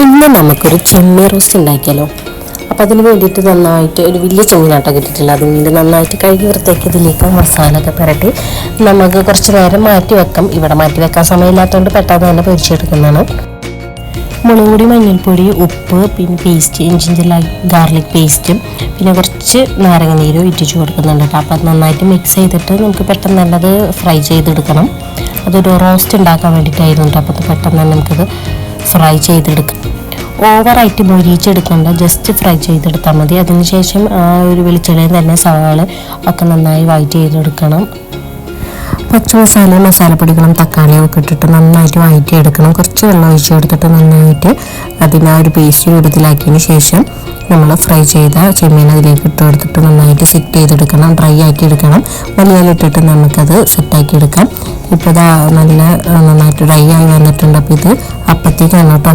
ഇന്ന് നമുക്കൊരു ചെമ്മീൻ റോസ്റ്റ് ഉണ്ടാക്കിയാലോ. അപ്പോൾ അതിന് വേണ്ടിയിട്ട് നന്നായിട്ട് ഒരു വലിയ ചെമ്മീനാട്ടം കിട്ടിയിട്ടില്ല. അതിന് നന്നായിട്ട് കഴുകി വൃത്തിയാക്കി ഇതിലേക്ക് മസാല ഒക്കെ പുരട്ടി നമുക്ക് കുറച്ച് നേരം മാറ്റി വെക്കാം. ഇവിടെ മാറ്റി വെക്കാൻ സമയമില്ലാത്തതുകൊണ്ട് പെട്ടെന്ന് തന്നെ പൊരിച്ചെടുക്കുന്നതാണ്. മുളക് പൊടി, മഞ്ഞൾപ്പൊടി, ഉപ്പ്, പിന്നെ പേസ്റ്റ്, ഇഞ്ചി ഗാർലിക് പേസ്റ്റും പിന്നെ കുറച്ച് നാരങ്ങ നീരും ഇറ്റിച്ച് കൊടുക്കുന്നുണ്ട് കേട്ടോ. അപ്പോൾ അത് നന്നായിട്ട് മിക്സ് ചെയ്തിട്ട് നമുക്ക് പെട്ടെന്ന് തന്നെ അത് ഫ്രൈ ചെയ്തെടുക്കണം. അതൊരു റോസ്റ്റ് ഉണ്ടാക്കാൻ വേണ്ടിയിട്ടായിരുന്നു കേട്ടോ. അപ്പോൾ അത് പെട്ടെന്ന് തന്നെ നമുക്കത് ഫ്രൈ ചെയ്തെടുക്കാം. ഓവറായിട്ട് മൊരിയിച്ചെടുക്കേണ്ട, ജസ്റ്റ് ഫ്രൈ ചെയ്തെടുത്താൽ മതി. അതിനുശേഷം ആ ഒരു വെളിച്ചെണ്ണയിൽ തന്നെ സവാള ഒക്കെ നന്നായി വഴറ്റി ചെയ്തെടുക്കണം. പച്ചമസാലയും മസാലപ്പൊടികളും തക്കാളിയും ഒക്കെ ഇട്ടിട്ട് നന്നായിട്ട് വഴറ്റിയെടുക്കണം. കുറച്ച് വെള്ളം ഒഴിച്ച് കൊടുത്തിട്ട് നന്നായിട്ട് അതിന് ആ ഒരു പേസ്റ്റ് രൂപത്തിലാക്കിയതിന് ശേഷം നമ്മൾ ഫ്രൈ ചെയ്ത ചെമ്മീൻ അതിലേക്ക് ഇട്ട് കൊടുത്തിട്ട് നന്നായിട്ട് സെറ്റ് ചെയ്തെടുക്കണം, ഡ്രൈ ആക്കി എടുക്കണം. മല്ലിയിലിട്ടിട്ട് നമുക്കത് സെറ്റാക്കി എടുക്കാം. ഇപ്പോൾ ഇതാ നന്നായിട്ട് ഡ്രൈ ആയി വന്നിട്ടുണ്ട്. അപ്പോൾ ഇത് അപ്പത്തേക്കാണ് കേട്ടോ.